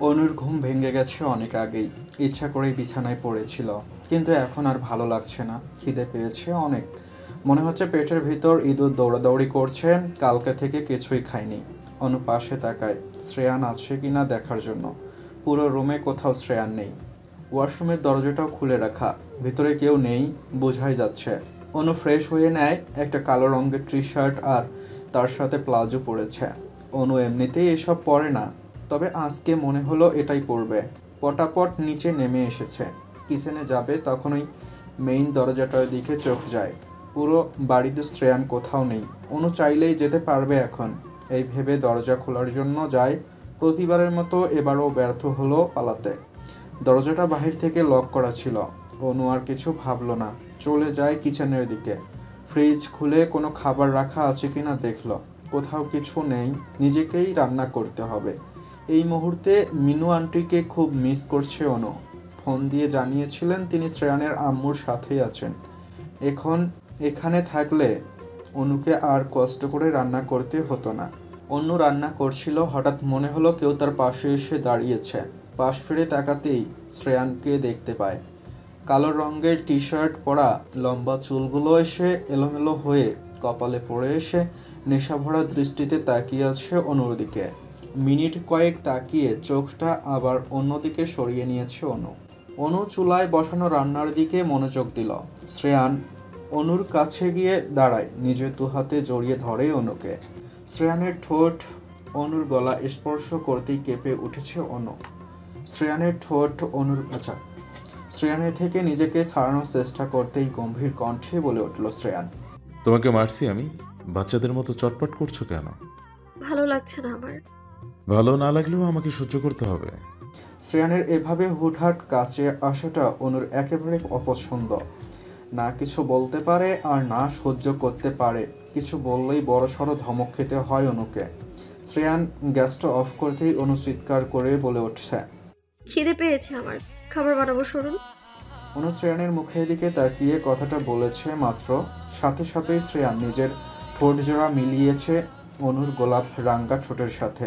অনুর ঘুম ভেঙে গেছে অনেক আগেই। ইচ্ছা করেই বিছানায় পড়েছিল, কিন্তু এখন আর ভালো লাগছে না। খিদে পেয়েছে অনেক। মনে হচ্ছে পেটের ভিতর ইঁদুর দৌড়াদৌড়ি করছে। কালকে থেকে কিছুই খায়নি। অনু পাশে তাকায় শ্রেয়ান আছে কিনা দেখার জন্য। পুরো রুমে কোথাও শ্রেয়ান নেই। ওয়াশরুমের দরজাটাও খুলে রাখা, ভিতরে কেউ নেই বোঝাই যাচ্ছে। অনু ফ্রেশ হয়ে নেয়, একটা কালো রঙের টি শার্ট আর তার সাথে প্লাজো পরেছে। অনু এমনিতেই এসব পরে না, তবে আজকে মনে হলো এটাই পরবে। পটাপট নিচে নেমে এসেছে। কিচেনে যাবে তখনই মেইন দরজাটার দিকে চোখ যায়। পুরো বাড়িতে শ্রেয়ান কোথাও নেই। অনু চাইলেই যেতে পারবে এখন, এই ভেবে দরজা খোলার জন্য যায়। প্রতিবারের মতো এবারও ব্যর্থ হলো পালাতে। দরজাটা বাহির থেকে লক করা ছিল। অনু আর কিছু ভাবল না, চলে যায় কিচেনের দিকে। ফ্রিজ খুলে কোনো খাবার রাখা আছে কিনা দেখল, কোথাও কিছু নেই। নিজেকেই রান্না করতে হবে। এই মুহূর্তে মিনু আন্টিকে খুব মিস করছে অনু। ফোন দিয়ে জানিয়েছিলেন তিনি শ্রেয়ানের আম্মুর সাথেই আছেন। এখন এখানে থাকলে অনুকে আর কষ্ট করে রান্না করতে হতো না। অন্য রান্না করছিল, হঠাৎ মনে হলো কেউ তার পাশে এসে দাঁড়িয়েছে। পাশ ফিরে তাকাতেই শ্রেয়ানকে দেখতে পায়। কালো রঙের টি শার্ট পরা, লম্বা চুলগুলো এসে এলোমেলো হয়ে কপালে পড়ে এসে নেশাভরা দৃষ্টিতে তাকিয়ে আছে অনুর দিকে। মিনিট কয়েক তাকিয়ে চোখটা আবার অন্যদিকে সরিয়ে নিয়েছে অনু। অনু চুলায় বসানো রান্নার দিকে মনোযোগ দিল। শ্রেয়ান অনুর কাছে গিয়ে দাঁড়ায়, নিজের দুহাতে জড়িয়ে ধরে অনুকে। শ্রেয়ানের ঠোঁট অনুর গলা স্পর্শ করতেই কেঁপে উঠেছে অনু। শ্রেয়ানের ঠোঁট অনুর শ্রেয়ানের থেকে নিজেকে ছাড়ানোর চেষ্টা করতেই গম্ভীর কণ্ঠে বলে উঠল শ্রেয়ান, তোমাকে মারছি আমি? বাচ্চাদের মতো চটপট করছো কেন? ভালো লাগছে না আমার। ভালো না লাগলেও আমাকে সহ্য করতে হবে। শ্রেয়ানের এভাবে হুটহাট কাছে আসাটা অনুর একেবারে অপছন্দ। না কিছু বলতে পারে আর না সহ্য করতে পারে। কিছু বললেই বড়সড় ধমক খেতে হয় অনুকে। শ্রেয়ান গ্যাসটা অফ করতেই অনু চিৎকার করে বলে উঠছে, খিদে পেয়েছে আমার, খাবার বানাবো সরুন। অনু শ্রেয়ানের মুখের দিকে তাকিয়ে কথাটা বলেছে মাত্র, সাথে সাথেই শ্রেয়ান নিজের ঠোঁট জোড়া মিলিয়েছে অনুর গোলাপ রাঙ্গা ঠোঁটের সাথে।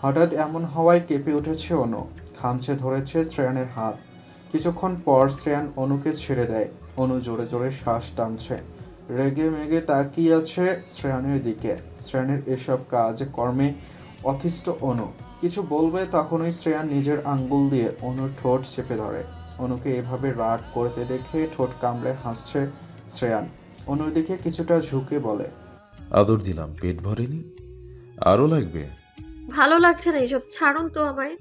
হঠাৎ এমন হওয়ায় কেঁপে উঠেছে অনু, খামচে ধরেছে শ্রেয়ানের হাত। কিছুক্ষণ পর শ্রেয়ান অনুকে ছেড়ে দেয়। অনু জোরে জোরে শ্বাস টানছে, রেগে মেগে তাকিয়ে আছে শ্রেয়ানের দিকে। শ্রেয়ানের এসব কাজ কর্মে অতিষ্ঠ অনু। কিছু বলবে তখনই শ্রেয়ান নিজের আঙ্গুল দিয়ে অনুর ঠোঁট চেপে ধরে। অনুকে এভাবে রাগ করতে দেখে ঠোঁট কামড়ে হাসছে শ্রেয়ান। অনুর দিকে কিছুটা ঝুঁকে বলে, আদর দিলাম, পেট ভরেনি? আরও লাগবে? ভালো লাগছে না এইসব, ছাড়ুন তো আমায়।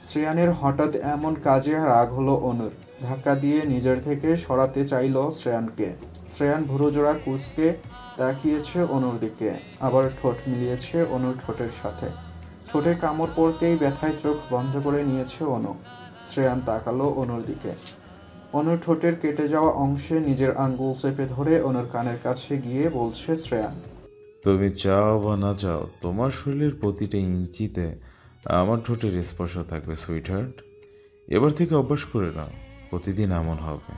শ্রেয়ানের হঠাৎ এমন কাজে রাগ হলো অনুর। ধাক্কা দিয়ে নিজের থেকে সরাতে চাইল শ্রেয়ানকে। শ্রেয়ান ভুরুজোড়া কুঁচকে তাকিয়েছে অনুর দিকে, আবার ঠোঁট মিলিয়েছে অনুর ঠোঁটের সাথে। ঠোঁটে কামড় পড়তেই ব্যথায় চোখ বন্ধ করে নিয়েছে অনু। শ্রেয়ান তাকালো অনুর দিকে। অনুর ঠোঁটের কেটে যাওয়া অংশে নিজের আঙ্গুল চেপে ধরে অনুর কানের কাছে গিয়ে বলছে শ্রেয়ান, তুমি চাও বা না চাও, তোমার শরীরের প্রতিটা ইঞ্চিতে আমার ঠোঁটের স্পর্শ থাকবে সুইটহার্ট। এবার থেকে অভ্যাস করে নাও, প্রতিদিন এমন হবে।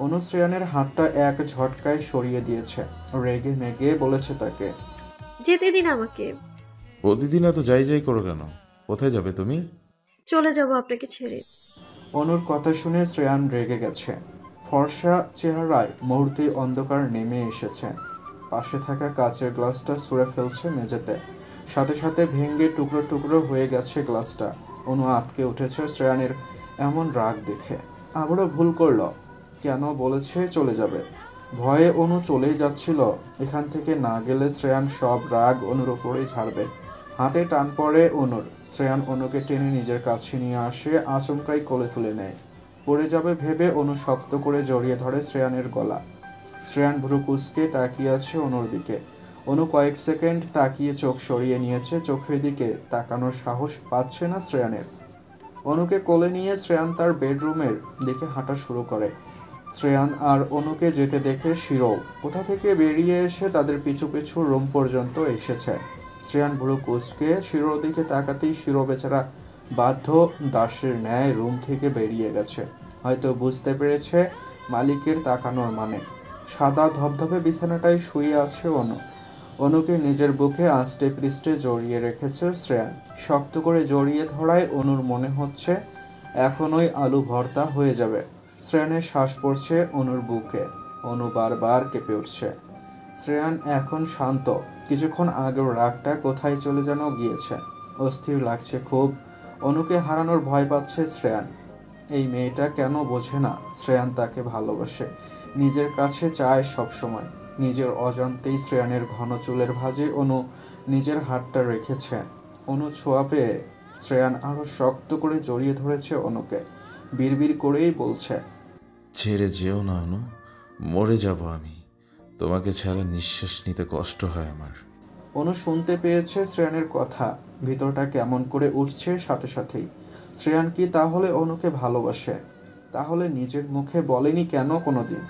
অনু শ্রেয়ানের হাতটা এক ঝটকায় সরিয়ে দিয়েছে। রেগে মেগে বলেছে তাকে, যেতে দিন আমাকে। প্রতিদিন এত যাই যাই করো কেন? কোথায় যাবে তুমি? চলে যাব আপনাকে ছেড়ে। অনুর কথা শুনে শ্রেয়ান রেগে গেছে। ফর্সা চেহারায় মুহূর্তেই অন্ধকার নেমে এসেছে। পাশে থাকা কাচের গ্লাসটা ছুঁড়ে ফেলছে মেঝেতে। সাথে সাথে ভেঙে টুকরো টুকরো হয়ে গেছে গ্লাসটা। অনু আঁতকে উঠেছে শ্রেয়ানের এমন রাগ দেখে। আবারও ভুল করল, কেন বলেছে চলে যাবে। ভয়ে অনু চলেই যাচ্ছিল। এখান থেকে না গেলে শ্রেয়ান সব রাগ অনুর ওপরেই ঝাড়বে। হাতে টান পড়ে অনুর। শ্রেয়ান অনুকে টেনে নিজের কাছে নিয়ে আসে, আচমকাই কোলে তুলে নেয়। পড়ে যাবে ভেবে অনু শক্ত করে জড়িয়ে ধরে শ্রেয়ানের গলা। শ্রেয়ান ভ্রু কুঁচকে তাকিয়ে আছে অনুর দিকে। অনু কয়েক সেকেন্ড তাকিয়ে চোখ সরিয়ে নিয়েছে, চোখের দিকে তাকানোর সাহস পাচ্ছে না শ্রেয়ানের। অনুকে কোলে নিয়ে শ্রেয়ান তার বেডরুমের দিকে হাঁটা শুরু করে। শ্রেয়ান আর অনুকে যেতে দেখে শিরও কোথা থেকে বেরিয়ে এসে তাদের পিছু পিছু রুম পর্যন্ত এসেছে। শ্রেয়ান ভ্রু কুঁচকে শিরোর দিকে তাকাতেই শিরো বেচারা বাধ্য দাসের ন্যায় রুম থেকে বেরিয়ে গেছে। হয়তো বুঝতে পেরেছে মালিকের তাকানোর মানে। সাদা ধবধবে বিছানাটায় শুয়ে আছে অনু। অনুকে নিজের বুকে আষ্টে পৃষ্ঠে জড়িয়ে রেখেছে শ্রেয়ান। শক্ত করে জড়িয়ে ধরায় অনুর মনে হচ্ছে এখনই আলু ভর্তা হয়ে যাবে। শ্রেয়ানের শ্বাস পড়ছে অনুর বুকে। অনু বারবার কেঁপে উঠছে। শ্রেয়ান এখন শান্ত। কিছুক্ষণ আগের রাগটা কোথায় চলে যেন গিয়েছে। অস্থির লাগছে খুব। অনুকে হারানোর ভয় পাচ্ছে শ্রেয়ান। এই মেয়েটা কেন বোঝে না শ্রেয়ান তাকে ভালোবাসে, নিজের কাছে চায় সবসময়। নিজের অজান্তেই শ্রেয়ানের ঘন চুলের ভাঁজে অনু নিজের হাতটা রেখেছে। অনু ছোঁয়া পেয়ে শ্রেয়ান আরও শক্ত করে জড়িয়ে ধরেছে অনুকে। বিড়বিড় করেই বলছে, ছেড়ে যেও না অনু, মরে যাব আমি। তোমাকে ছাড়া নিঃশ্বাস নিতে কষ্ট হয় আমার। অনু শুনতে পেয়েছে শ্রেয়ানের কথা। ভিতরটা কেমন করে উঠছে সাথে সাথেই। শ্রেয়ান কি তাহলে অনুকে ভালোবাসে? তাহলে নিজের মুখে বলেনি কেন কোনোদিন?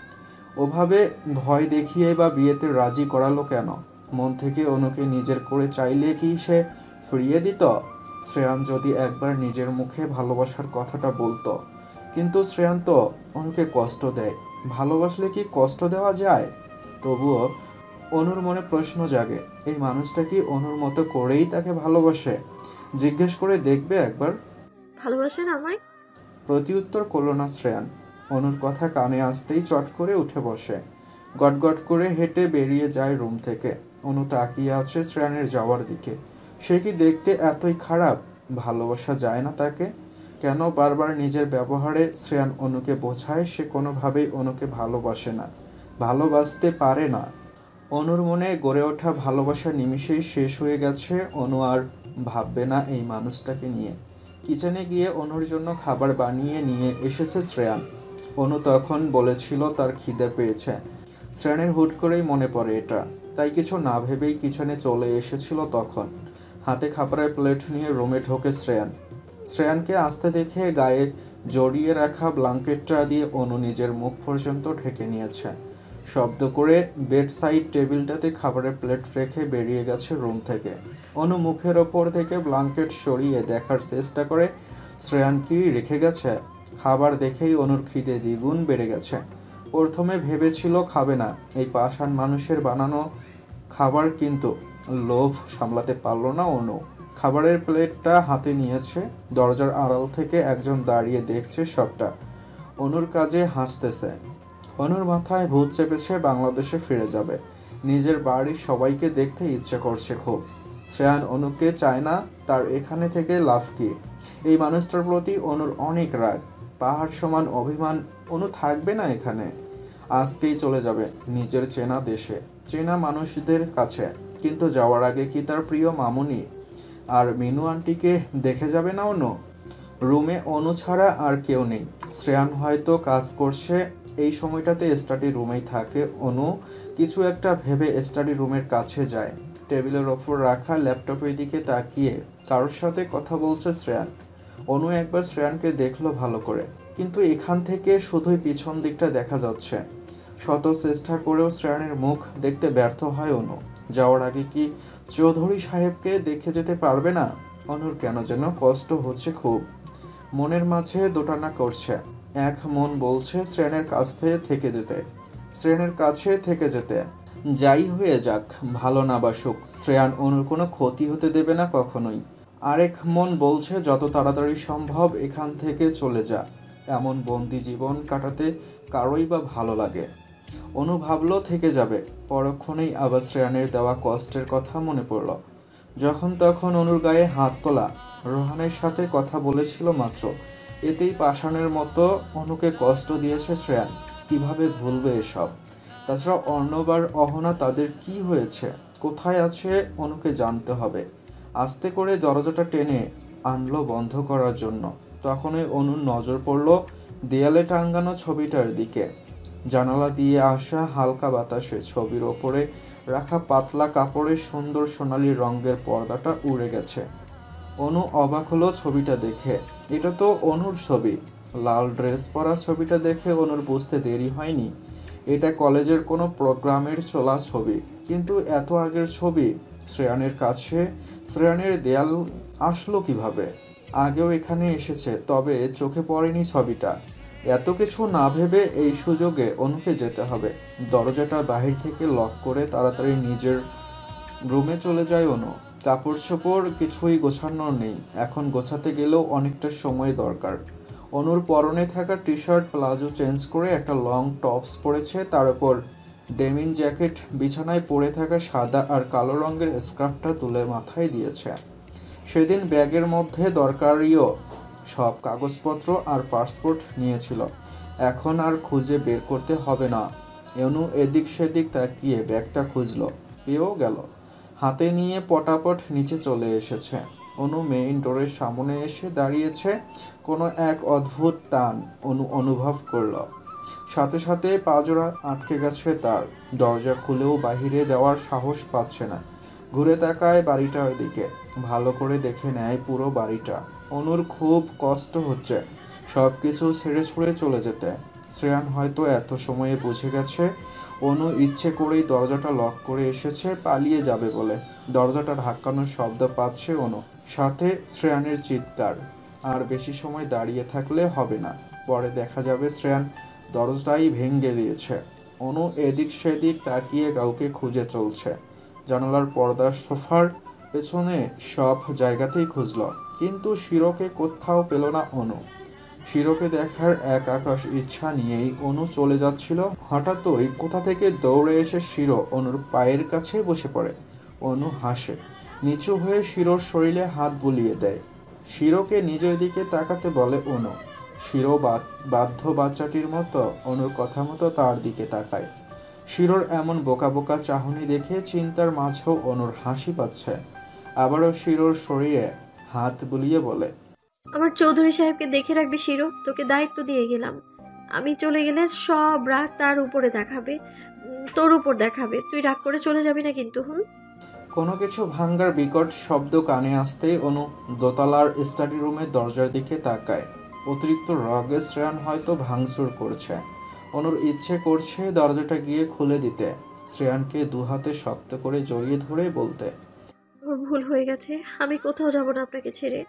ওভাবে ভয় দেখিয়ে বা বিয়েতে রাজি করালো কেন? মন থেকে অনুকে নিজের করে চাইলে কি সে ফিরিয়ে দিত? শ্রেয়ান যদি একবার নিজের মুখে ভালোবাসার কথাটা বলতো। কিন্তু শ্রেয়ান তো অনুকে কষ্ট দেয়। ভালোবাসলে কি কষ্ট দেওয়া যায়? তবুও অনুর মনে প্রশ্ন জাগে, এই মানুষটা কি অনুর মতো করেই তাকে ভালোবাসে? জিজ্ঞেস করে দেখবে একবার। ভালোবাসেন আমায়? প্রতিউত্তর করল না শ্রেয়ান। অনুর কথা কানে আসতেই চট করে উঠে বসে। গটগট করে হেঁটে বেরিয়ে যায় রুম থেকে। অনু তাকিয়ে আছে শ্রেয়ানের যাওয়ার দিকে। সে কি দেখতে এতই খারাপ? ভালোবাসা যায় না তাকে? কেন বারবার নিজের ব্যবহারে শ্রেয়ান অনুকে বোঝায় সে কোনোভাবেই অনুকে ভালোবাসে না, ভালোবাসতে পারে না। অনুর মনে গড়ে ওঠা ভালোবাসা নিমিষেই শেষ হয়ে গেছে। অনু আর ভাববে না এই মানুষটাকে নিয়ে। কিচেনে গিয়ে অনুর জন্য খাবার বানিয়ে নিয়ে এসেছে শ্রেয়ান। অনু তখন বলেছিল তার খিদে পেয়েছে। শ্রেয়ানের হুট করেই মনে পড়ে এটা, তাই কিছু না ভেবেই কিচেনে চলে এসেছিল তখন। হাতে খাবারের প্লেট নিয়ে রুমে ঢোকে শ্রেয়ান। শ্রেয়ানকে আসতে দেখে গায়ে জড়িয়ে রাখা ব্ল্যাঙ্কেটটা দিয়ে অনু নিজের মুখ পর্যন্ত ঢেকে নিয়েছে। শব্দ করে বেড সাইড টেবিলটাতে খাবারের প্লেট রেখে বেরিয়ে গেছে রুম থেকে। অনু মুখের ওপর থেকে ব্ল্যাঙ্কেট সরিয়ে দেখার চেষ্টা করে শ্রেয়ান কি রেখে গেছে। খাবার দেখেই অনুর খিদে দ্বিগুণ বেড়ে গেছে। প্রথমে ভেবেছিল খাবে না এই পাষাণ মানুষের বানানো খাবার, কিন্তু লোভ সামলাতে পারল না অনু। খাবারের প্লেটটা হাতে নিয়েছে। দরজার আড়াল থেকে একজন দাঁড়িয়ে দেখছে সবটা। অনুর কাজে হাসতেছে। অনুর মাথায় ভূত চেপেছে, বাংলাদেশে ফিরে যাবে। নিজের বাড়ির সবাইকে দেখতে ইচ্ছে করছে খুব। শ্রেয়ান অনুকে চায় না, তার এখানে থেকে লাভ কি? এই মানুষটার প্রতি অনুর অনেক রাগ, পাহাড় সমান অভিমান। অনু থাকবে না এখানে, আজকেই চলে যাবে নিজের চেনা দেশে, চেনা মানুষদের কাছে। কিন্তু যাওয়ার আগে কি তার প্রিয় মামুনি আর মিনু আন্টিকে দেখে যাবে না অনু? রুমে অনু ছাড়া আর কেউ নেই। শ্রেয়ান হয়তো কাজ করছে। এই সময়টাতে স্টাডি রুমেই থাকে অনু। কিছু একটা ভেবে স্টাডি রুমের কাছে যায়। টেবিলের ওপর রাখা ল্যাপটপের দিকে তাকিয়ে কারোর সাথে কথা বলছে শ্রেয়ান। অনু একবার শ্রেয়ানকে দেখলো ভালো করে, কিন্তু এখান থেকে শুধুই পিছন দিকটা দেখা যাচ্ছে। শত চেষ্টা করেও শ্রেয়ানের মুখ দেখতে ব্যর্থ হয় অনু। যাওয়ার আগে কি চৌধুরী সাহেবকে দেখে যেতে পারবে না? অনুর কেন যেন কষ্ট হচ্ছে খুব। মনের মাঝে দোটানা করছে। এক মন বলছে শ্রেয়ানের কাছে থেকে যেতে। যাই হয়ে যাক, ভালো না বাসুক, শ্রেয়ান অনুর কোনো ক্ষতি হতে দেবে না কখনোই। আরেক মন বলছে যত তাড়াতাড়ি সম্ভব এখান থেকে চলে যা। এমন বন্দি জীবন কাটাতে কারোই বা ভালো লাগে? অনু ভাবলো থেকে যাবে। পরক্ষণেই আবার শ্রেয়ানের দেওয়া কষ্টের কথা মনে পড়ল। যখন তখন অনুর গায়ে হাত তোলা, রোহানের সাথে কথা বলেছিল মাত্র, এতেই পাষাণের মতো অনুকে কষ্ট দিয়েছে শ্রেয়ান। কিভাবে ভুলবে এসব? তাছাড়া অর্ণব আর অহনা, তাদের কি হয়েছে, কোথায় আছে অনুকে জানতে হবে। আস্তে করে দরজাটা টেনে আনলো বন্ধ করার জন্য। তখনই অনুর নজর পড়ল দেয়ালে টাঙ্গানো ছবিটার দিকে। জানালা দিয়ে আসা হালকা বাতাসে ছবির ওপরে রাখা পাতলা কাপড়ের সুন্দর সোনালি রঙের পর্দাটা উড়ে গেছে। অনু অবাক হলো ছবিটা দেখে। এটা তো অনুর ছবি। লাল ড্রেস পরা ছবিটা দেখে অনুর বুঝতে দেরি হয়নি এটা কলেজের কোনো প্রোগ্রামের চলা ছবি। কিন্তু এত আগের ছবি শ্রেয়ানের কাছে, শ্রেয়ানের দেয়াল আসলো কিভাবে? আগেও এখানে এসেছে, তবে চোখে পড়েনি ছবিটা। এত কিছু না ভেবে এই সুযোগে অনুকে যেতে হবে। দরজাটা বাহির থেকে লক করে তাড়াতাড়ি নিজের রুমে চলে যায় অনু। কাপড় চোপড় কিছুই গোছানো নেই, এখন গোছাতে গেলেও অনেকটা সময় দরকার। অনুর পরনে থাকা টি শার্ট প্লাজো চেঞ্জ করে একটা লং টপস পরেছে, তার উপর ডেমিন জ্যাকেট, বিছানায় পড়ে থাকা সাদা আর কালো রঙের স্কার্ফটা তুলে মাথায় দিয়েছে। সেদিন ব্যাগের মধ্যে দরকারিও সব কাগজপত্র আর পাসপোর্ট নিয়েছিল, এখন আর খুঁজে বের করতে হবে না। অনু এদিক সেদিক তাকিয়ে ব্যাগটা খুঁজল, পেয়েও গেল। হাতে নিয়ে পটাপট নিচে চলে এসেছে। অনু মেইন ডোরের সামনে এসে দাঁড়িয়েছে। কোনো এক অদ্ভুত টান অনু অনুভব করল, সাথে সাথে পাজোড়া আটকে গেছে তার। দরজা খুলেও বাহিরে যাওয়ার সাহস পাচ্ছে না। ঘুরে তাকায় বাড়িটার দিকে, ভালো করে দেখে নেয় পুরো বাড়িটা। অনুর খুব কষ্ট হচ্ছে সব কিছু ছেড়ে ছুড়ে চলে যেতে। শ্রেয়ান হয়তো এত সময়ে বুঝে গেছে অনু ইচ্ছে করেই দরজাটা লক করে এসেছে পালিয়ে যাবে বলে। দরজাটা ধাক্কানোর শব্দ পাচ্ছে অনু, সাথে শ্রেয়ানের চিৎকার। আর বেশি সময় দাঁড়িয়ে থাকলে হবে না, পরে দেখা যাবে শ্রেয়ান দরজাটাই ভেঙে দিয়েছে। অনু এদিক সেদিক তাকিয়ে কাউকে খুঁজে চলছে। জানালার পর্দা, সোফার পেছনে সব জায়গাতেই খুঁজল, কিন্তু শিরোকে কোথাও পেল না অনু। শিরোকে দেখার এক আকাশ ইচ্ছা নিয়েই অনু চলে যাচ্ছিল, হঠাৎই কোথা থেকে দৌড়ে এসে শিরো অনুর পায়ের কাছে বসে পড়ে। অনু হাসে, নিচু হয়ে শিরোর শরীরে হাত বুলিয়ে দেয়। শিরোকে নিজের দিকে তাকাতে বলে অনু। শিরো বাধ্য বাচ্চাটির মতো অনুর কথা মতো তার দিকে তাকায়। শিরোর এমন বোকা বোকা চাহনি দেখে চিন্তার মাঝেও অনুর হাসি পাচ্ছে। আবারও শিরোর শরীরে হাত বুলিয়ে বলে, আমার চৌধুরী সাহেবকে দেখে রাখবি শিরো, তোকে দায়িত্ব দিয়ে গেলাম। আমি চলে গেলে সব রাগ তার উপরে দেখাবে, তোর উপর দেখাবে। তুই রাগ করে চলে যাবি না কিন্তু। কোনো কিছু ভাঙ্গার বিকট শব্দ কানে আসতেই অনু দোতলার স্টাডি রুমের দরজার দিকে তাকায়। অতিরিক্ত রাগে শ্রেয়ান হয়তো ভাঙচুর করছে। অনুর ইচ্ছে করছে দরজাটা গিয়ে খুলে দিতে, শ্রেয়ানকে দুহাতে শক্ত করে জড়িয়ে ধরে বলতে, ওর ভুল হয়ে গেছে, আমি কোথাও যাব না আপনাকে ছেড়ে।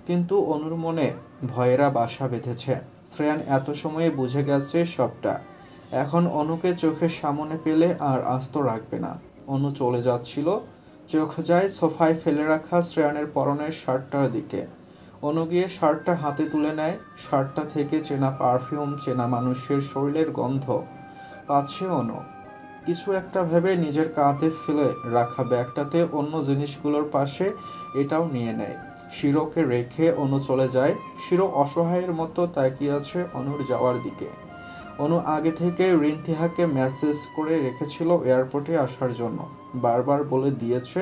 কিন্তু অনুর মনে ভয়েরা বাসা বেঁধেছে। শ্রেয়ান এত সময়ে বুঝে গেছে সবটা। এখন অনুকে চোখের সামনে পেলে আর আস্ত রাখবে না। অনু চলে যাচ্ছিল, চোখ যায় সোফায় ফেলে রাখা শ্রেয়ানের পরনের শার্টটার দিকে। অনু গিয়ে শার্টটা হাতে তুলে নেয়। শার্টটা থেকে চেনা পারফিউম, চেনা মানুষের শরীরের গন্ধ পাচ্ছে অনু। কিছু একটা ভেবে নিজের কাঁধে ফেলে রাখা ব্যাগটাতে অন্য জিনিসগুলোর পাশে এটাও নিয়ে নেয়। শিরোকে রেখে অনু চলে যায়। শিরো অসহায়ের মতো তাকিয়ে আছে অনুর যাওয়ার দিকে। অনু আগে থেকে রিন্তিহাকে মেসেজ করে রেখেছিল এয়ারপোর্টে আসার জন্য, বারবার বলে দিয়েছে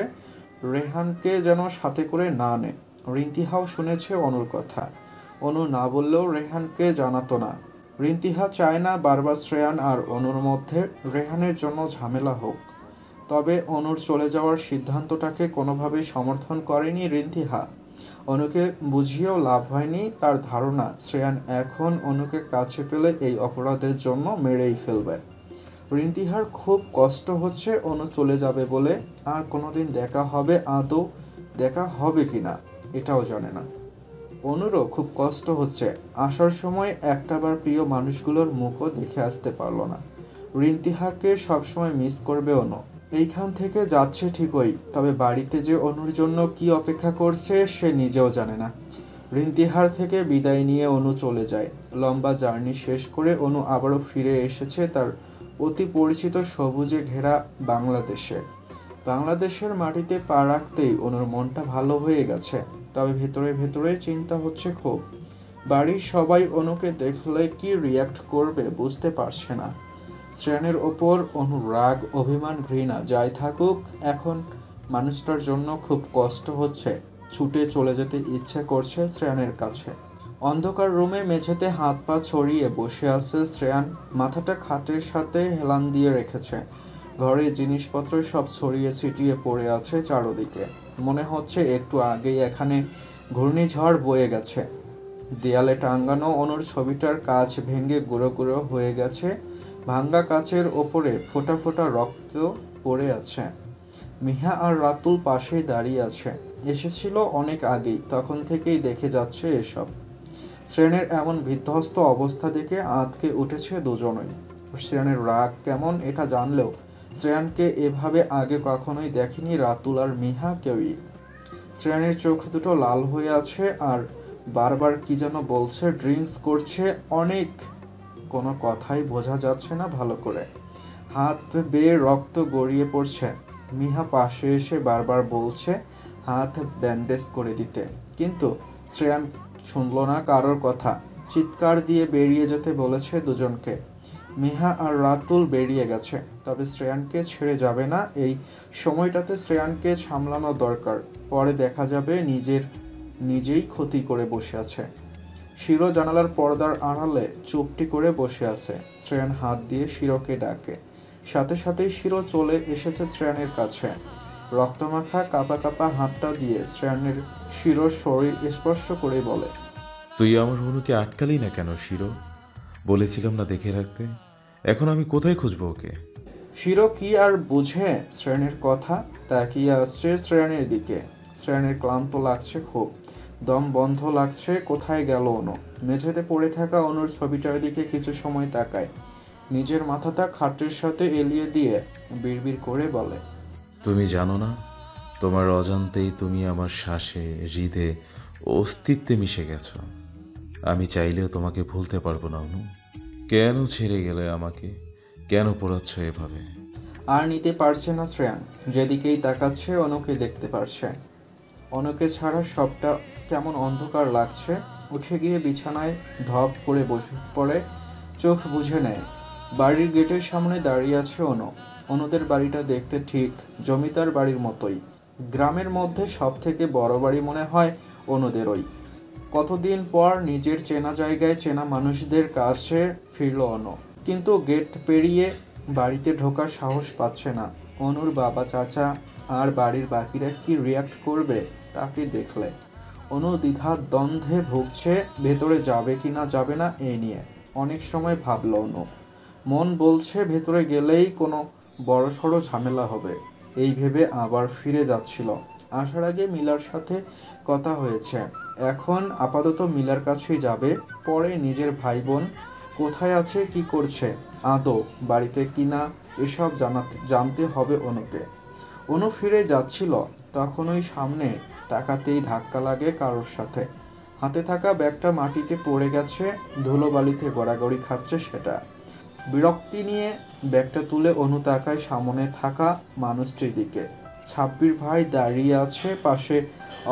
রেহানকে যেন সাথে করে না নেয়। রিন্তিহাও শুনেছে অনুর কথা। অনু না বললেও রেহানকে জানাতো না। রিন্তিহা চায় না বারবার শ্রেয়ান আর অনুর মধ্যে রেহানের জন্য ঝামেলা হোক। তবে অনুর চলে যাওয়ার সিদ্ধান্তটাকে কোনোভাবেই সমর্থন করেনি রিন্তিহা। অনুকে বুঝিয়েও লাভ হয়নি। তার ধারণা শ্রেয়ান এখন অনুকে কাছে পেলে এই অপরাধের জন্য মেরেই ফেলবে। রিন্তিহার খুব কষ্ট হচ্ছে অনু চলে যাবে বলে। আর কোনোদিন দেখা হবে, আদৌ দেখা হবে কিনা এটাও জানে না। অনুরও খুব কষ্ট হচ্ছে, আসার সময় একটাবার প্রিয় মানুষগুলোর মুখও দেখে আসতে পারলো না। রিন্তিহাকে সবসময় মিস করবে অনু। এইখান থেকে যাচ্ছে ঠিকই, তবে বাড়িতে যে অনুর জন্য কি অপেক্ষা করছে সে নিজেও জানে না। রিন্তিহার থেকে বিদায় নিয়ে অনু চলে যায়। লম্বা জার্নি শেষ করে অনু আবারও ফিরে এসেছে তার অতি পরিচিত সবুজে ঘেরা বাংলাদেশে। বাংলাদেশের মাটিতে পা রাখতেই অনুর মনটা ভালো হয়ে গেছে, তবে ভেতরে ভেতরে চিন্তা হচ্ছে খুব। বাড়ির সবাই অনুকে দেখলে কি রিয়্যাক্ট করবে বুঝতে পারছে না। শ্রেয়ানের ওপর অনুর রাগ, অভিমান, ঘৃণা যাই থাকুক, এখন মানুষটার জন্য খুব কষ্ট হচ্ছে। ছুটে চলে যেতে ইচ্ছে করছে শ্রেয়ানের কাছে। অন্ধকার রুমে মেঝেতে হাত পা ছড়িয়ে বসে আছে শ্রেয়ান, মাথাটা খাটের সাথে হেলান দিয়ে রেখেছে। ঘরে জিনিসপত্র সব ছড়িয়ে ছিটিয়ে পড়ে আছে চারদিকে। মনে হচ্ছে একটু আগেই এখানে ঘূর্ণিঝড় বয়ে গেছে। দেয়ালে টাঙ্গানো অনুর ছবিটার কাঁচ ভেঙে গুঁড়ো গুঁড়ো হয়ে গেছে। ভাঙ্গা কাচের ওপরে ফোঁটা ফোঁটা রক্ত পড়ে আছে। মিহা আর রাতুল পাশেই দাঁড়িয়ে আছে। এসেছিল অনেক আগেই, তখন থেকেই দেখে যাচ্ছে এসব। শ্রেয়ানের এমন বিধ্বস্ত অবস্থা দেখে আঁতকে উঠেছে দুজনই। শ্রেয়ানের রাগ কেমন এটা জানলেও শ্রেয়ানকে এভাবে আগে কখনোই দেখেনি রাতুল আর মিহা কেউই। শ্রেয়ানের চোখ দুটো লাল হয়ে আছে আর বারবার কি যেন বলছে, ড্রিঙ্কস করছে অনেক, কোনো কথাই বোঝা যাচ্ছে না ভালো করে। হাত বেয়ে রক্ত গড়িয়ে পড়ছে। মিহা পাশে এসে বারবার বলছে হাত ব্যান্ডেজ করে দিতে, কিন্তু শ্রেয়ান শুনল না কারোর কথা। চিৎকার দিয়ে বেরিয়ে যেতে বলেছে দুজনকে। মিহা আর রাতুল বেরিয়ে গেছে, তবে শ্রেয়ানকে ছেড়ে যাবে না। এই সময়টাতে শ্রেয়ানকে সামলানো দরকার, পরে দেখা যাবে নিজেই ক্ষতি করে বসে আছে। শিরো জানালার পর্দার আড়ালে চুপটি করে বসে আছে। শ্রেয়ান হাত দিয়ে শিরোকে ডাকে, সাথে সাথেই শিরো চলে এসেছে শ্রেয়ানের কাছে। রক্তমাখা কাপা কাপা হাতটা দিয়ে শ্রেয়ানের শিরোর শরীর স্পর্শ করে বলে, তুই আমার অনুকে আটকালি না কেন শিরো? বলেছিলাম না দেখে রাখতে। এখন আমি কোথায় খুঁজবো ওকে? শিরো কি আর বুঝে শ্রেয়ানের কথা, তাকিয়ে আসছে শ্রেয়ানের দিকে। শ্রেয়ানের ক্লান্ত লাগছে খুব, দম বন্ধ লাগছে। কোথায় গেল অনু? মেঝেতে পড়ে থাকা অনুর ছবিটার দিকে কিছু সময় তাকায়, নিজের মাথাটা খাটের সাথে এলিয়ে দিয়ে বিড়বিড় করে বলে, তুমি জানো না, তোমার অজান্তেই তুমি আমার শ্বাসে, হৃদে, অস্তিত্বে মিশে গেছো। আমি চাইলেও তোমাকে ভুলতে পারবো না অনু। কেন ছেড়ে গেলে আমাকে? কেন পোড়াচ্ছ এভাবে? আর নিতে পারছে না শ্রেয়ান। যেদিকেই তাকাচ্ছে অনুকে দেখতে পারছে। অনুকে ছাড়া সবটা কেমন অন্ধকার লাগছে। উঠে গিয়ে বিছানায় ধপ করে বসে পড়ে, চোখ বুঝে নেয়। বাড়ির গেটের সামনে দাঁড়িয়ে আছে অনু। অনুদের বাড়িটা দেখতে ঠিক জমিদার বাড়ির মতোই। গ্রামের মধ্যে সব থেকে বড় বাড়ি মনে হয় অনুদেরই। কতদিন পর নিজের চেনা জায়গায় চেনা মানুষদের কাছে ফিরল অনু, কিন্তু গেট পেরিয়ে বাড়িতে ঢোকার সাহস পাচ্ছে না। অনুর বাবা, চাচা আর বাড়ির বাকিরা কি রিয়াক্ট করবে তাকে দেখলে। অনু দ্বিধা দ্বন্দ্বে ভুগছে, ভেতরে যাবে কি না যাবে না এই নিয়ে। অনেক সময় ভাবল অনু, মন বলছে ভেতরে গেলেই কোনো বড়সড় ঝামেলা হবে। এই ভেবে আবার ফিরে যাচ্ছিল। আসার আগে মিলার সাথে কথা হয়েছে, এখন আপাতত মিলার কাছেই যাবে। পরে নিজের ভাই বোন কোথায় আছে, কি করছে, আদৌ বাড়িতে কিনা, এসব জানতে হবে অনুকে। অনু ফিরে যাচ্ছিল, তখনই সামনে তাকাতেই ধাক্কা লাগে কারোর সাথে। হাতে থাকা ব্যাগটা মাটিতে পড়ে গেছে, ধুলোবালিতে গড়াগড়ি খাচ্ছে সেটা। বিরক্তি নিয়ে ব্যাগটা তুলে অনু তাকায় সামনে থাকা মানুষটির দিকে। ছাব্বির ভাই দাঁড়িয়ে আছে পাশে।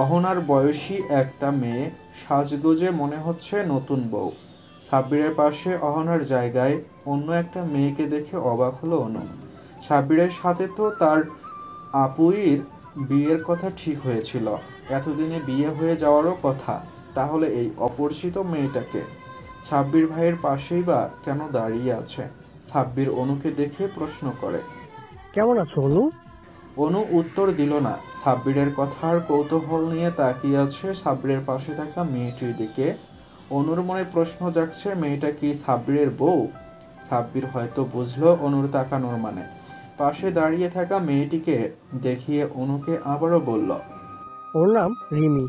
অহনার বয়সী একটা মেয়ে, সাজগোজে মনে হচ্ছে নতুন বউ। সাব্বিরের পাশে অহনার জায়গায় অন্য একটা মেয়েকে দেখে অবাক হলো অনু। সাব্বিরের সাথে তো তার আপুইর বিয়ের কথা ঠিক হয়েছিল, এতদিনে বিয়ে হয়ে যাওয়ারও কথা। তাহলে এই অপরিচিত মেয়েটাকে সাব্বির ভাইয়ের পাশেই বা কেন দাঁড়িয়ে আছে? সাব্বির অনুকে দেখে প্রশ্ন করে, কেমন আছো অনু? অনু উত্তর দিল না। সাব্বিরের কথার কৌতূহল নিয়ে তাকিয়ে আছে সাব্বিরের পাশে থাকা মেয়েটির দিকে। অনুর মনে প্রশ্ন জাগছে, মেয়েটা কি সাব্বিরের বউ? সাব্বির হয়তো বুঝলো অনুর তাকানোর মানে। পাশে দাঁড়িয়ে থাকা মেয়েটিকে দেখিয়ে অনুকে আবারও বলল, ওর নাম রিমি,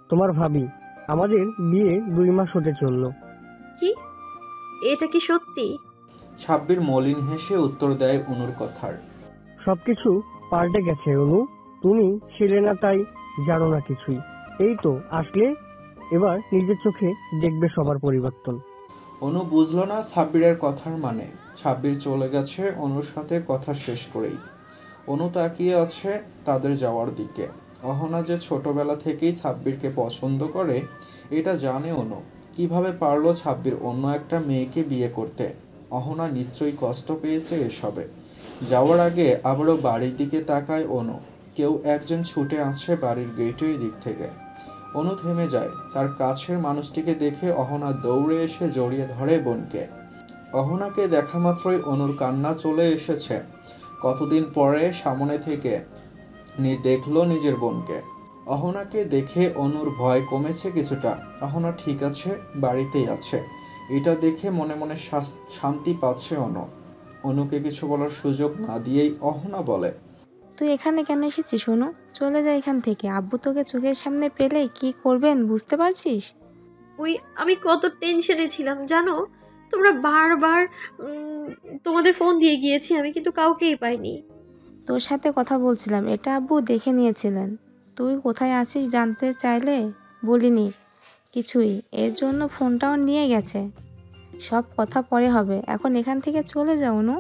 তোমার ভাবি। আমাদের বিয়ে 2 মাস হতে চললো। কি? এটা কি সত্যি? সাব্বির মলিন হেসে উত্তর দেয় অনুর কথার। সবকিছু পাল্টে গেছে অনু, তুমি ছিলে না তাই জানো না কিছুই। এই তো আসলে, এবার নিজের চোখে দেখবে সবার পরিবর্তন। অনু বুঝলো না সাব্বিরের কথার মানে। সাব্বির চলে গেছে অনুর সাথে কথা শেষ করেই। অনু তাকিয়ে আছে তাদের যাওয়ার দিকে। অহনা যে ছোটবেলা থেকেই সাব্বিরকে পছন্দ করে এটা জানে অনু। কিভাবে পারলো সাব্বির অন্য একটা মেয়েকে বিয়ে করতে? অহনা নিশ্চয়ই কষ্ট পেয়েছে এসবে। যাওয়ার আগে আবারও বাড়ির দিকে তাকায় অনু। কেউ একজন ছুটে আসছে বাড়ির গেটের দিক থেকে। অনু থেমে যায়। তার কাছের মানুষটিকে দেখে অহনা দৌড়ে এসে জড়িয়ে ধরে বোনকে। অহনাকে দেখা মাত্রই অনুর কান্না চলে এসেছে। কতদিন পরে সামনে থেকে দেখলো নিজের বোনকে। অহনাকে দেখে অনুর ভয় কমেছে কিছুটা। অহনা ঠিক আছে, বাড়িতেই আছে, এটা দেখে মনে মনে শান্তি পাচ্ছে অনু। অনুকে কিছু বলার সুযোগ না দিয়েই অহনা বলে, তুই এখানে কেন এসেছিস অনু? চলে যা এখান থেকে। আব্বু তোকে চোখের সামনে পেলে কি করবেন বুঝতে পারছিস? আমি কত টেনশনে ছিলাম জানো? তোমরা বারবার তোমাদের ফোন দিয়ে গিয়েছি আমি, কিন্তু কাউকেই পাইনি। তোর সাথে কথা বলছিলাম, এটা আব্বু দেখে নিয়েছিলেন। তুই কোথায় আছিস জানতে চাইলে বলিনি কিছুই, এর জন্য ফোনটাও নিয়ে গেছে। সব কথা পরে হবে, এখন এখান থেকে চলে যাও অনু।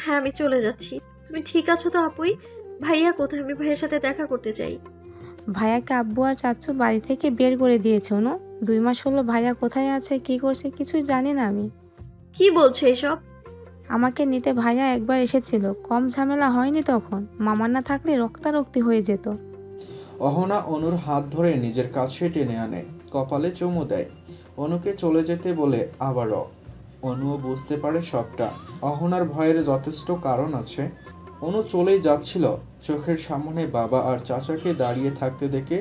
হ্যাঁ আমি চলে যাচ্ছি। তুমি ঠিক আছো তো আপুই? ভাইয়া কোথায়? আমি ভাইয়ের সাথে দেখা করতে চাই। ভাইয়াকে আব্বু আর চাচ্চু বাড়ি থেকে বের করে দিয়েছে অনু। 2 মাস হলো ভাইয়া কোথায় আছে কি করছে কিছুই জানি না আমি। কি বলছো এসব? আমাকে নিতে ভাইয়া একবার এসেছিল, কম ঝামেলা হয়নি তখন। মামা না থাকলে রক্তারক্তি হয়ে যেত। অহনা অনুর হাত ধরে নিজের কাছে টেনে আনে, কপালে চুমু দেয়। অনুকে চলে যেতে বলে আবারও। অনুও বুঝতে পারে সবটা। অহনার ভয়ের যথেষ্ট কারণ আছে। অনু চলেই যাচ্ছিল, চোখের সামনে বাবা আর চাচাকে দাঁড়িয়ে থাকতে দেখে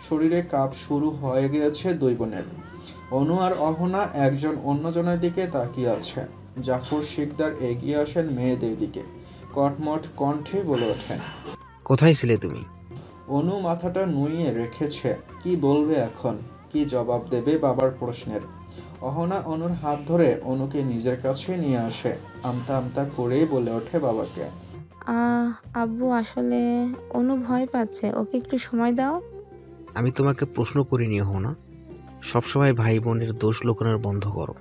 শরীরে কাঁপ শুরু হয়ে গিয়েছে দুই বোনের। অনু আর অহনা একজন অন্যজনের দিকে তাকিয়ে আছে। জাফর শিকদার এগিয়ে আসেন মেয়েদের দিকে, কটমট কণ্ঠে বলে ওঠেন, কোথায় ছিলে তুমি? অনু মাথাটা নুইয়ে রেখেছে। কি বলবে এখন? কি জবাব দেবে বাবার প্রশ্নের? অহনা অনুর হাত ধরে অনুকে নিজের কাছে নিয়ে আসে, আমতা আমতা করেই বলে ওঠে বাবাকে, আব্বু আসলে অনু ভয় পাচ্ছে, ওকে একটু সময় দাও। আমি তোমাকে প্রশ্ন করিনি না, সবসময় ভাই বোনের দোষ লুকানোর বন্ধ করো।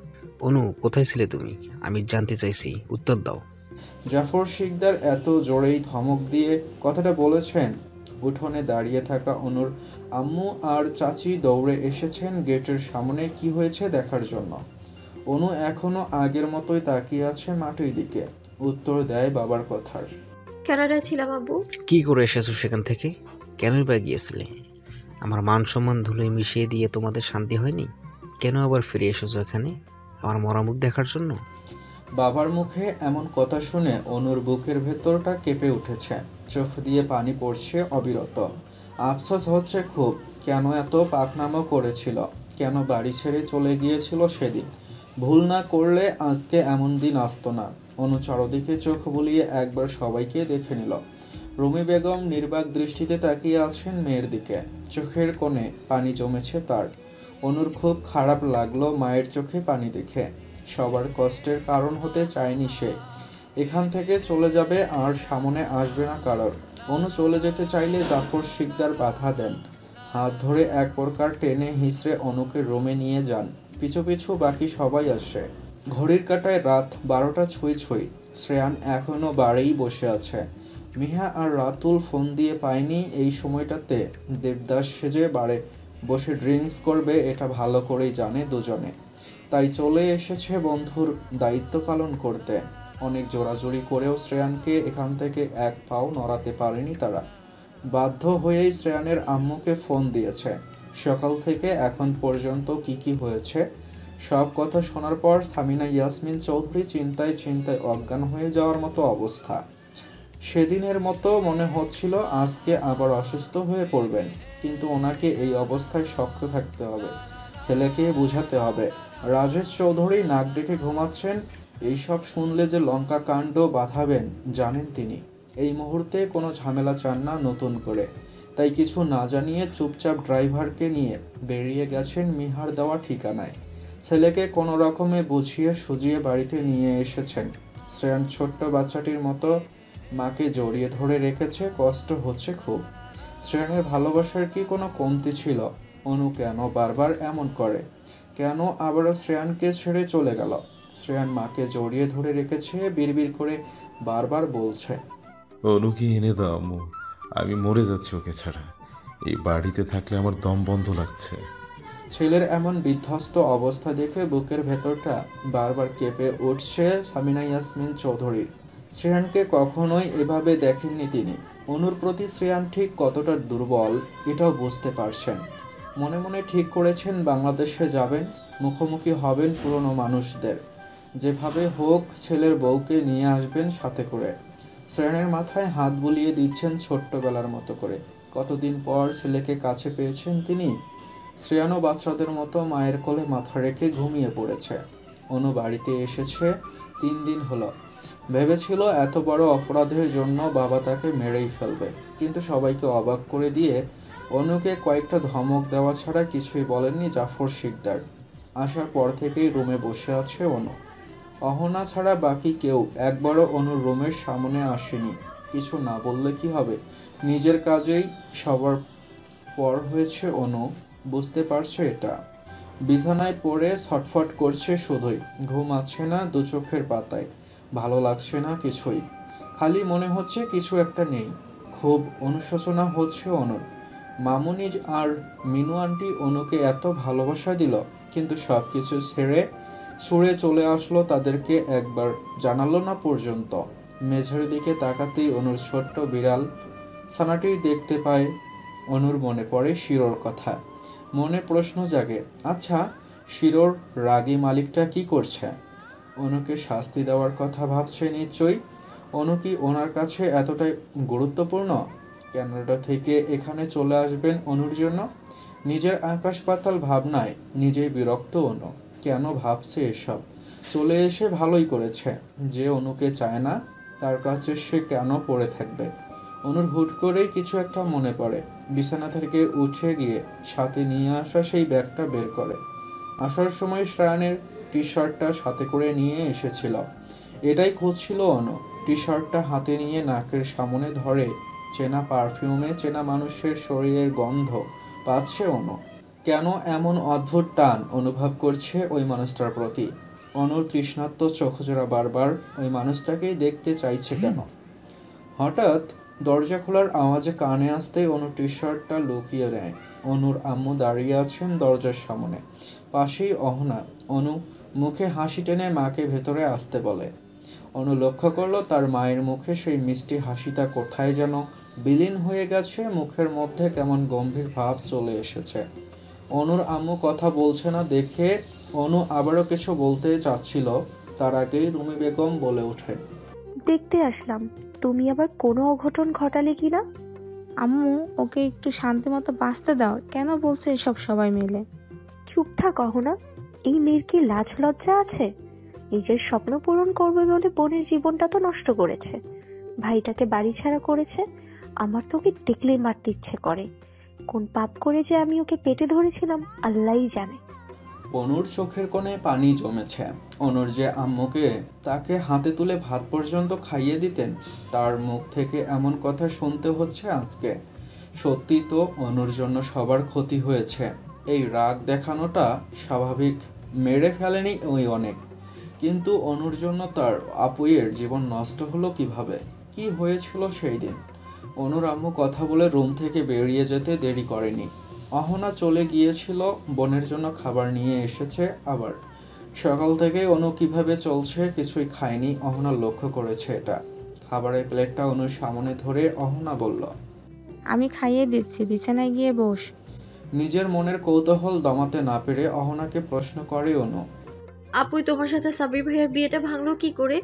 অনু, কোথায় ছিলে তুমি? আমি জানতে চাইছি, উত্তর দাও। জাফর শিকদার এত জোরেই ধমক দিয়ে কথাটা বলেছেন, উঠোনে দাঁড়িয়ে থাকা অনুর আম্মু আর চাচি দৌড়ে এসেছেন গেটের সামনে কি হয়েছে দেখার জন্য। অনু এখনো আগের মতোই তাকিয়ে আছে মাটির দিকে, উত্তর দেয় বাবার কথার। কানাডায় ছিলাম আব্বু। কি করে এসেছো সেখান থেকে? কেনই বা গিয়েছিলে? আমার মান সম্মান ধুলোয় মিশিয়ে দিয়ে তোমাদের শান্তি হয়নি? কেন আবার ফিরে এসেছো এখানে? আমার মরা মুখ দেখার জন্য? বাবার মুখে এমন কথা শুনে অনুর বুকের ভেতরটা কেঁপে উঠেছে, চোখ দিয়ে পানি পড়ছে অবিরত। আফসোস হচ্ছে খুব, কেন এত পাকনামো করেছিল, কেন বাড়ি ছেড়ে চলে গিয়েছিল সেদিন। ভুল না করলে আজকে এমন দিন আসতো না। অনু চারদিকে চোখ বুলিয়ে একবার সবাইকে দেখে নিল। রুমি বেগম নির্বাক দৃষ্টিতে তাকিয়ে আছেন মেয়ের দিকে, চোখের কোণে পানি জমেছে তার। অনুর খুব খারাপ লাগলো মায়ের চোখে পানি দেখে। সবার কষ্টের কারণ হতে চায়নি সে। এখান থেকে চলে যাবে আর সামনে আসবে না কারোর। অনু চলে যেতে চাইলে জাফর শিকদার বাধা দেন। হাত ধরে এক প্রকার টেনে হিঁচড়ে অনুকে রুমে নিয়ে যান। পিছু পিছু বাকি সবাই আসে। ঘড়ির কাঁটায় রাত 12টা ছুঁই ছুঁই। শ্রেয়ান এখনো বাড়িই বসে আছে। মিহা আর রাতুল ফোন দিয়ে পায়নি এই সময়টাতে। দেবদাস সেজে বারে বসে ড্রিঙ্কস করবে এটা ভালো করেই জানে দুজনে। তাই চলে এসেছে বন্ধুর দায়িত্ব পালন করতে। অনেক জোরাজুরি করেও শ্রেয়ানকে এখান থেকে এক পাও নড়াতে পারেনি তারা। বাধ্য হয়েই শ্রেয়ানের আম্মুকে ফোন দিয়েছে। সকাল থেকে এখন পর্যন্ত কি হয়েছে সব কথা শোনার পর সামিনা ইয়াসমিন চৌধুরী চিন্তায় চিন্তায় অজ্ঞান হয়ে যাওয়ার মতো অবস্থা। সেদিনের মতো মনে হচ্ছিল আজকে আবার অসুস্থ হয়ে পড়বেন, কিন্তু ওনাকে এই অবস্থায় শক্ত থাকতে হবে, ছেলেকে বোঝাতে হবে। রাজেশ চৌধুরী নাক ডেকে ঘুমাচ্ছেন। এইসব শুনলে যে লঙ্কা কাণ্ড বাঁধাবেন জানেন তিনি। এই মুহূর্তে কোনো ঝামেলা চান না নতুন করে। তাই কিছু না জানিয়ে চুপচাপ ড্রাইভারকে নিয়ে বেরিয়ে গেছেন মিহার দেওয়া ঠিকানায়। ছেলেকে কোনো রকমে বুঝিয়ে সুজিয়ে বাড়িতে নিয়ে এসেছেন। শ্রেয়ান ছোট্ট বাচ্চাটির মতো মাকে জড়িয়ে ধরে রেখেছে, কষ্ট হচ্ছে খুব। শ্রেয়ানের ভালোবাসার কি কোনো কমতি ছিল? অনু কেন বারবার এমন করে? কেন আবারও শ্রেয়ানকে ছেড়ে চলে গেল? শ্রেয়ান মাকে জড়িয়ে ধরে রেখেছে, বিড়বিড় করে বারবার বলছে, অনুকে এনে দাও আম্মু, আমি মরে যাচ্ছি ওকে ছাড়া। এই বাড়িতে থাকলে আমার দম বন্ধ লাগছে। ছেলের এমন বিধ্বস্ত অবস্থা দেখে বুকের ভেতরটা বারবার কেঁপে উঠছে সামিনা ইয়াসমিন চৌধুরীর। শ্রেয়ানকে কখনোই এভাবে দেখেননি তিনি। অনুর প্রতি শ্রেয়ান ঠিক কতটা দুর্বল এটাও বুঝতে পারছেন। মনে মনে ঠিক করেছেন বাংলাদেশে যাবেন, মুখোমুখি হবেন পুরনো মানুষদের। যেভাবে হোক ছেলের বউকে নিয়ে আসবেন সাথে করে। শ্রেয়ানের মাথায় হাত বুলিয়ে দিচ্ছেন ছোট্টবেলার মতো করে। কতদিন পর ছেলেকে কাছে পেয়েছেন তিনি। শ্রেয়ানও বাচ্চাদের মতো মায়ের কোলে মাথা রেখে ঘুমিয়ে পড়েছে। অনু বাড়িতে এসেছে 3 দিন হলো। ভেবেছিল এত বড় অপরাধের জন্য বাবা তাকে মেরেই ফেলবে, কিন্তু সবাইকে অবাক করে দিয়ে অনুকে কয়েকটা ধমক দেওয়া ছাড়া কিছুই বলেননি জাফর শিকদার। আসার পর থেকেই রুমে বসে আছে অনু। অহনা ছাড়া বাকি কেউ একবারও অনুর রুমের সামনে আসেনি। কিছু না বললে কি হবে, নিজের কাজেই সবার পর হয়েছে অনু, বুঝতে পারছে এটা। বিছানায় পড়ে ছটফট করছে শুধুই, ঘুম আছে না দু চোখের পাতায়, ভালো লাগছে না কিছুই, খালি মনে হচ্ছে কিছু একটা নেই। খুব অনুশোচনা হচ্ছে অনুর। মামুনি আর মিনু আন্টি অনুকে এত ভালোবাসা দিল, কিন্তু সব কিছু ছেড়ে ছুঁড়ে চলে আসলো, তাদেরকে একবার জানালো না পর্যন্ত। মেঝের দিকে তাকাতেই অনুর ছোট্ট বিড়াল ছানাটির দেখতে পায়। অনুর মনে পড়ে শিরোর কথা, মনে প্রশ্ন জাগে, আচ্ছা শিরোর রাগী মালিকটা কি করছে? অনুকে শাস্তি দেওয়ার কথা ভাবছে নিশ্চয়ই। অনু কি ওনার কাছে এতটাই গুরুত্বপূর্ণ? কানাডা থেকে এখানে চলে আসবেন অনুর জন্য? নিজের আকাশ পাতাল ভাবনায় নিজেই বিরক্ত অনু। কেন ভাবছে এসব? চলে এসে ভালোই করেছে। যে অনুকে চায় না তার কাছে সে কেন পড়ে থাকবে? অনুর হুট করেই কিছু একটা মনে পড়ে। বিছানা থেকে উঠে গিয়ে সাথে নিয়ে আসা সেই ব্যাগটা বের করে। আসার সময় শ্রায়নের টি শার্টটা সাথে করে নিয়ে এসেছিল। এটাই খুঁজছিল অনু। টি শার্টটা হাতে নিয়ে নাকের সামনে ধরে চেনা পারফিউমে চেনা মানুষের শরীরের গন্ধ পাচ্ছে অনু। কেন এমন অদ্ভুত টান অনুভব করছে ওই মানুষটার প্রতি? অনুর তৃষ্ণার্ত চোখজোড়া বারবার ওই মানুষটাকেই দেখতে চাইছে কেন? হঠাৎ দরজা খোলার আওয়াজে কানে আসতেই অনু টি শার্টটা লুকিয়ে নেয়। অনুর আম্মু দাঁড়িয়ে আছেন দরজার সামনে, পাশেই অহনা। অনু মুখে হাসি টেনে মাকে ভেতরে আসতে বলে। অনু লক্ষ্য করলো তার মায়ের মুখে সেই মিষ্টি হাসিটা কোথায় যেন বিলীন হয়ে গেছে, মুখের মধ্যে কেমন গম্ভীর ভাব চলে এসেছে। অনুর আম্মু কথা বলছে না দেখে অনু আবারও কিছু বলতে চাচ্ছিল, তার আগেই রুমি বেগম বলে ওঠে, দেখতে আসলাম, তুমি আবার কোনো অঘটন ঘটালে কিনা? আম্মু ওকে একটু শান্তি মতো বাঁচতে দাও, কেন বলছে এসব সবাই মিলে? চুপ থাক অহনা, এই মেয়ের কি লাজ লজ্জা আছে? নিজের স্বপ্ন পূরণ করবে বলে বোনের জীবনটা তো নষ্ট করেছে, ভাইটাকে বাড়ি ছাড়া করেছে। আমার তো ওকে দেখলেই মারতে ইচ্ছে করে। কোন পাপ করে যে আমি ওকে পেটে ধরেছিলাম আল্লাহই জানে। অনুর চোখের কোণে পানি জমেছে। অনুর যে আম্মুকে তাকে হাতে তুলে ভাত পর্যন্ত খাইয়ে দিতেন, তার মুখ থেকে এমন কথা শুনতে হচ্ছে আজকে। সত্যি তো অনুর জন্য সবার ক্ষতি হয়েছে। এই রাগ দেখানোটা স্বাভাবিক, মেরে ফেলেনি ওই অনেক, কিন্তু অনুর জন্য তার আপুয়ের জীবন নষ্ট হলো কিভাবে? কি হয়েছিল সেই দিন? অনুর আম্মু কথা বলে রুম থেকে বেরিয়ে যেতে দেরি করেনি। অহনা চলে গিয়েছিল, বোনের জন্য খাবার নিয়ে এসেছে। আবার সকাল থেকে অনু কিভাবে চলছে কিছুই খায়নি, অহনা লক্ষ্য করেছে এটা। খাবারের প্লেটটা অনুর সামনে ধরে অহনা বলল, আমি খাইয়ে দিচ্ছি, বিছানায় গিয়ে বস। নিজের মনের কৌতূহল দমাতে না পেরে অহনাকে প্রশ্ন করে অনু, আপুই তোমার সাথে সাবির ভাইয়ার বিয়েটা ভাঙলো কি করে?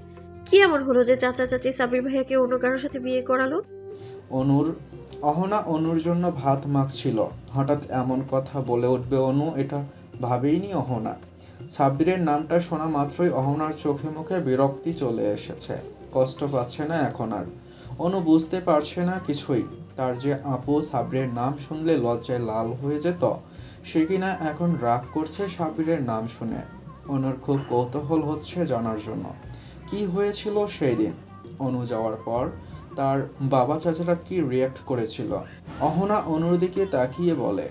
কি এমন হলো যে চাচা চাচি সাবির ভাইয়াকে অন্য কারোর সাথে বিয়ে করালো? অহনা অনুর জন্য ভাত মাখছিল, হঠাৎ এমন কথা বলে উঠবে অনু এটা ভাবেইনি অহনা। সাব্বিরের নামটা শোনা মাত্রই অহনার চোখে মুখে বিরক্তি চলে এসেছে। কষ্ট পাচ্ছে না এখন আর। অনু বুঝতে পারছে না কিছুই। তার যে আপু সাব্বিরের নাম শুনলে লজ্জায় লাল হয়ে যেত, সে কিনা এখন রাগ করছে সাব্বিরের নাম শুনে। অনুর খুব কৌতূহল হচ্ছে জানার জন্য কি হয়েছিল সেই দিন। অনু যাওয়ার পর তার বাবা চাচারা কি রিয়াক্ট করেছিল। অহনা অনুর দিকে তাকিয়ে বলে,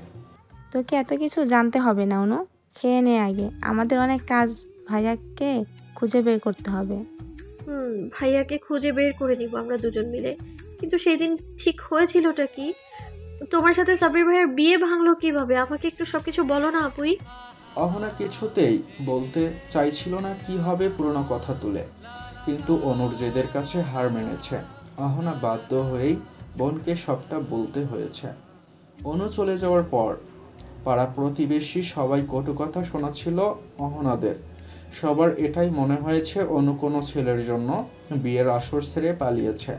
তোকে এত কিছু জানতে হবে না অনু, খেয়ে নে আগে, আমাদের অনেক কাজ, ভাইয়াকে খুঁজে বের করতে হবে। ভাইয়াকে খুঁজে বের করে নিব আমরা দুজন মিলে। কিন্তু সেই দিন ঠিক হয়েছিলটা কি? তোমার সাথে সাবির ভাইয়ের বিয়ে ভাঙলো কিভাবে? আমাকে একটু সবকিছু বলো না আপুই। অহনা কিছুতেই বলতে চাইছিল না কি হবে পুরনো কথা তুলে, কিন্তু অনুর জেদের কাছে হার মেনেছে। অহনা বাধ্য হয়েই বোনকে সবটা বলতে হয়েছে। অনু চলে যাওয়ার পর পাড়া প্রতিবেশী সবাই কটু কথা শোনাচ্ছিল অহনাদের। সবার এটাই মনে হয়েছে অনু কোনো ছেলের জন্য বিয়ের আসর ছেড়ে পালিয়েছে।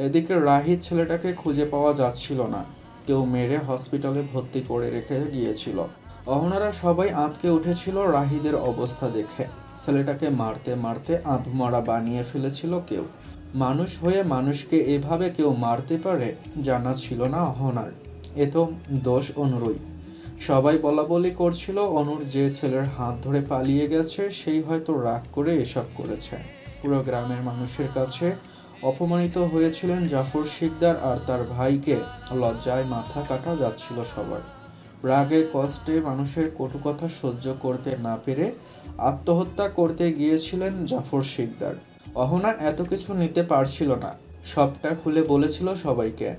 এদিকে রাহিদ ছেলেটাকে খুঁজে পাওয়া যাচ্ছিল না, কেউ মেরে হসপিটালে ভর্তি করে রেখে গিয়েছিল। অহনারা সবাই আঁতকে উঠেছিল রাহিদের অবস্থা দেখে। ছেলেটাকে মারতে মারতে আধমরা বানিয়ে ফেলেছিল কেউ। মানুষ হয়ে মানুষকে এভাবে কেউ মারতে পারে জানা ছিল না অহনার। এ তো দোষ অনুরই। সবাই বলাবলি করছিল অনুর যে ছেলের হাত ধরে পালিয়ে গেছে সেই হয়তো রাগ করে এসব করেছে। পুরো গ্রামের মানুষের কাছে অপমানিত হয়েছিলেন জাফর শিকদার আর তার ভাইকে লজ্জায় মাথা কাটা যাচ্ছিল সবার। রাগে কষ্টে মানুষের কটু কথা সহ্য করতে না পেরে আত্মহত্যা করতে গিয়েছিলেন জাফর শিকদার। অহনা এত কিছু নিতে পারছিল না, সবটা খুলে বলেছিল সবাইকে।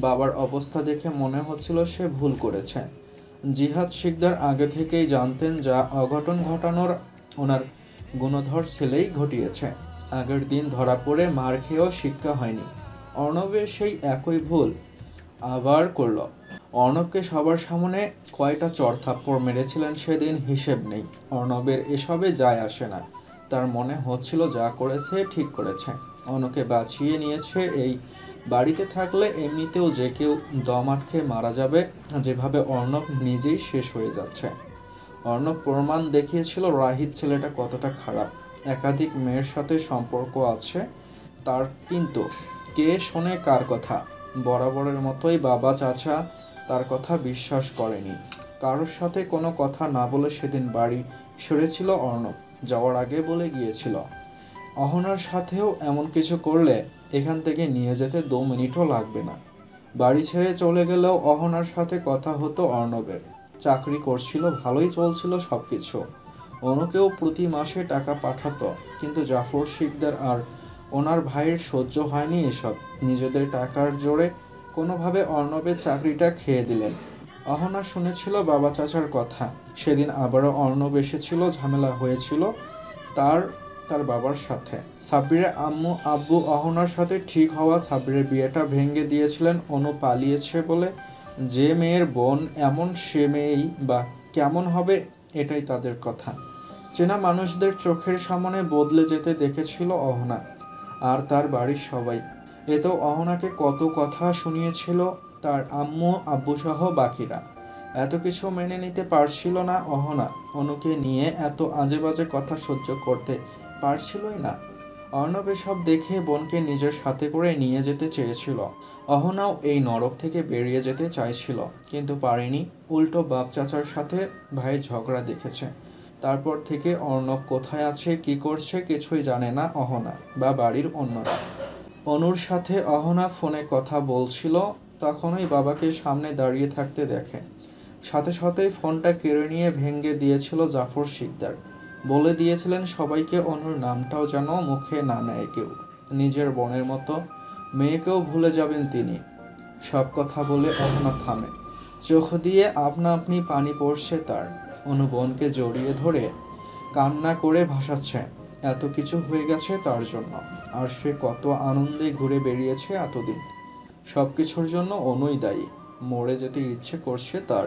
বাবার অবস্থা দেখে মনে হচ্ছিল সে ভুল করেছে। জিহাদ শিকদার আগে থেকেই জানতেন যা অঘটন ঘটানোর ওনার গুণধর ছেলেই ঘটিয়েছে। আগের দিন ধরা পড়ে মার খেয়েও শিক্ষা হয়নি। অর্ণবের সেই একই ভুল আবার করল। অর্ণবকে সবার সামনে কয়টা চড় থাপ্পড় মেরেছিলেন সেদিন হিসেব নেই। অর্ণবের এসবে যায় আসে না, তার মনে হচ্ছিল যা করেছে ঠিক করেছে। অর্ণবকে বাঁচিয়ে নিয়েছে। এই বাড়িতে থাকলে এমনিতেও যে কেউ দম আটকে মারা যাবে, যেভাবে অর্ণব নিজেই শেষ হয়ে যাচ্ছে। অর্ণব প্রমাণ দেখিয়েছিল রাহিত ছেলেটা কতটা খারাপ। একাধিক মেয়ের সাথে সম্পর্ক আছে তার, কিন্তু কে শোনে কার কথা? বরাবরের মতোই বাবা চাচা তার কথা বিশ্বাস করেনি। কারোর সাথে কোনো কথা না বলে সেদিন বাড়ি সেরেছিল অর্ণব। যাওয়ার আগে বলে গিয়েছিল অহনার সাথেও এমন কিছু করলে এখান থেকে নিয়ে যেতে 2 মিনিটও লাগবে না। বাড়ি ছেড়ে চলে গেলেও অহনার সাথে কথা হতো অর্ণবের। চাকরি করছিল, ভালোই চলছিল সব কিছু। অনুকেও প্রতি মাসে টাকা পাঠাতো, কিন্তু জাফর শিকদার আর ওনার ভাইয়ের সহ্য হয়নি এসব। নিজেদের টাকার জোরে কোনোভাবে অর্ণবের চাকরিটা খেয়ে দিলেন। অহনা শুনেছিল বাবা চাচার কথা। সেদিন আবারও অর্ণব এসেছিল, ঝামেলা হয়েছিল তার বাবার সাথে। সাব্বিরের আম্মু আব্বু অহনার সাথে ঠিক হওয়া সাব্বিরের বিয়েটা ভেঙে দিয়েছিলেন অনু পালিয়েছে বলে। যে মেয়ের বোন এমন সে মেয়েই বা কেমন হবে, এটাই তাদের কথা। চেনা মানুষদের চোখের সামনে বদলে যেতে দেখেছিল অহনা আর তার বাড়ির সবাই। এতেও অহনাকে কত কথা শুনিয়েছিল তার আম্মু আব্বু সহ বাকিরা। এত কিছু মেনে নিতে পারছিল না অহনা। অনুকে নিয়ে এত আজে বাজে কথা সহ্য করতে পারছিলই না। অর্ণব এসব দেখে বোনকে নিজের সাথে করে নিয়ে যেতে চেয়েছিল। অহনাও এই নরক থেকে বেরিয়ে যেতে চাইছিল, কিন্তু পারেনি। উল্টো বাপ চাচার সাথে ভাই ঝগড়া দেখেছে। তারপর থেকে অর্ণব কোথায় আছে কি করছে কিছুই জানে না অহনা বা বাড়ির অন্যরা। অনুর সাথে অহনা ফোনে কথা বলছিল, তখনই বাবাকে সামনে দাঁড়িয়ে থাকতে দেখে। সাথে সাথেই ফোনটা কেড়ে নিয়ে ভেঙে দিয়েছিল জাফর শিকদার। বলে দিয়েছিলেন সবাইকে অনুর নামটাও যেন মুখে না নেয় কেউ। নিজের বোনের মতো মেয়েকেও ভুলে যাবেন তিনি। সব কথা বলে অহনা থামে। চোখ দিয়ে আপনা আপনি পানি পড়ছে তার। অনু বোনকে জড়িয়ে ধরে কান্না করে ভাসাচ্ছে। এত কিছু হয়ে গেছে তার জন্য, আর সে কত আনন্দে ঘুরে বেরিয়েছে এতদিন। সব কিছুর জন্য অনুই দায়ী। মরে যেতে ইচ্ছে করছে তার।